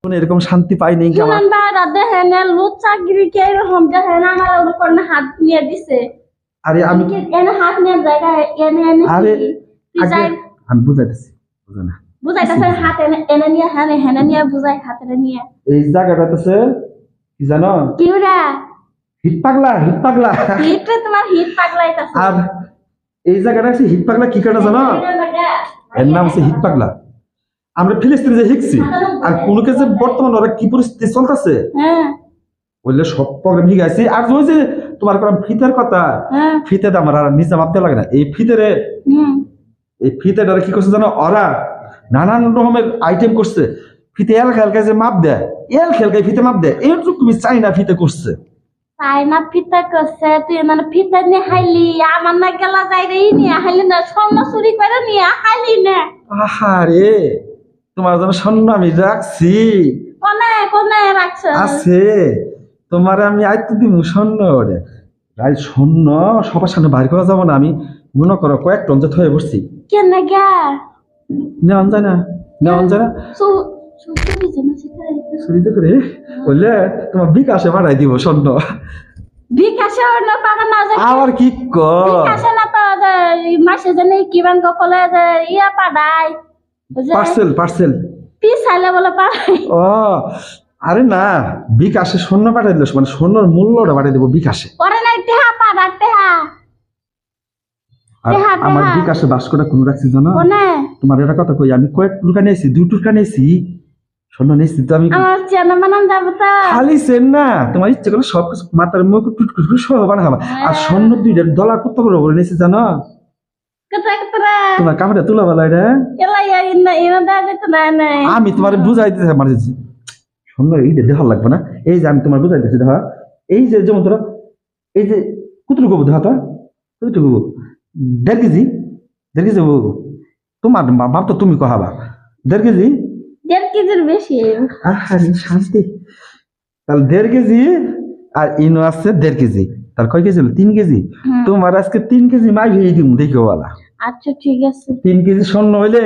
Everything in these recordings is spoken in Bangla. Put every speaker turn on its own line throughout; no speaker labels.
এরকম শান্তি পাই নাই
শুনেন বাড়া দেখেন লুচ্চাগিরি কে এরকম দেখেন আমার উপর না হাত নিয়ে দিছে।
আরে আমি
এনে হাত নিয়ে জায়গায় এনে এনে
আরে
তুই যাই
আমি বুঝাইতেছি বুঝো না
বুঝাইতেছে হাত এনে এনে নিয়ে হ্যাঁ হেনে নিয়ে বুঝাই হাতে নিয়ে
এই জায়গাটাতেছে কি জানো
কি ওরা
হিট পাগলা
হিটে তোমার হিট পাগলাইতাছে।
আর এই জায়গাটা আছে হিট পাগলা কি কারণে জানো এর নাম হচ্ছে হিট পাগলা। আমরা ফিলিস্তিনে যে শিখছি আর কোন কাছে বর্তমান ওরা কি পরিস্থিতি চলতেছে
হ্যাঁ
বললে সব প্রবলেম ঠিক আছে। আর ওই যে তোমার করা ফিতের কথা ফিতেতে আমার আর নিজে মাপতে লাগে না এই ফিতেরে এই ফিতেটা কি করছে জানো ওরা নানান রকমের আইটেম করছে ফিতে এল খেলকে যে মাপ দেয় এল খেলকে ফিতে মাপ দেয় এরকম তুমি চাই না ফিতে করছে
তাই না ফিতা করছে তুই মানে ফিতা নিয়ে হাইলি আমার না গেলা যাই রে নিয়ে হাইলি না স্বর্ণ চুরি করে নিয়ে হাইলি না।
আহারে তোমার জন্য স্বর্ণ আমি রাখছি
কোনে কোনে রাখছ
আছে তোমার আমি আইতে দিব স্বর্ণ রে রাই স্বর্ণ সবার সামনে বাইর করা যাবো না আমি মনে করো কয়েক টন যে থয়ে বসছি
কেন গা
নেওয়ান যায় না চুরিতে করে বললে তোমার বিকাশে বাড়াই দিব স্বর্ণ
বিকাশে অন্য পাবে না যে
আবার কি
বিকাশে না তো মাসে জানি কি বান কলে যে ইয়া পাড়াই
পার্সেল
পিছাইলে বলে পাড়াই
ও আরে না বিকাশে স্বর্ণ পাঠাই দিল মানে স্বর্ণের মূল্যটা পাঠাই দেবো বিকাশে
পরে নাই টেহা পাড়া টেহা
আমার বিকাশে বাস্কটা কোন রাখছি জানো তোমার এটা কথা কই আমি কয়েক টুকা নিয়েছি 2 টুকা নিয়েছি স্বর্ণ নিয়েছি তো আমি
আমার চেনা বানান যাবো তো
খালি সেন না তোমার ইচ্ছে করে সব কিছু মাথার মুখ টুটকুট করে সব বানাবা আর স্বর্ণ $2 কত বড় করে নিয়েছি জানো তোমার কাপড়টা তুলা বলা এটা আমি তোমার বুঝাইতেছি আমার স্বর্ণ এই দেখা লাগবে না এই যে আমি তোমার বুঝাইতেছি দেখা এই যে যেমন ধরো এই যে কতটুকু দেখা তো কতটুকু 1.5 কেজি তোমার বাপ তো তুমি কহাবা 1.5 কেজি
1.5 কেজির বেশি
শান্তি তাহলে 1.5 কেজি আর ইনো আছে 1.5 কেজি তার কয় কেজি হলো 3 কেজি তোমার আজকে 3 কেজি মাই হয়ে দিম দেখো বলা
আচ্ছা ঠিক আছে
3 কেজি স্বর্ণ হইলে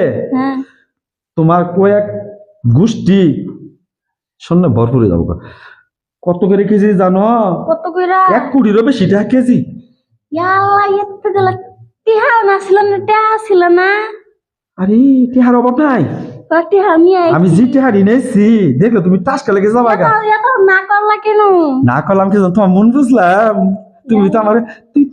তোমার কয়েক গোষ্ঠী স্বর্ণ ভরপুর হয়ে যাবো কত করে কেজি জানো
কত করে
1 কোটিরও বেশি টাকা কেজি আরে টিহার অভাব নাই আমি যে টিহার এনেছি দেখলো তুমি টাসকা লেগে যাবা
না করলা কেন
না করলাম কি তোমার মন বুঝলাম তুমি তো আমার তুই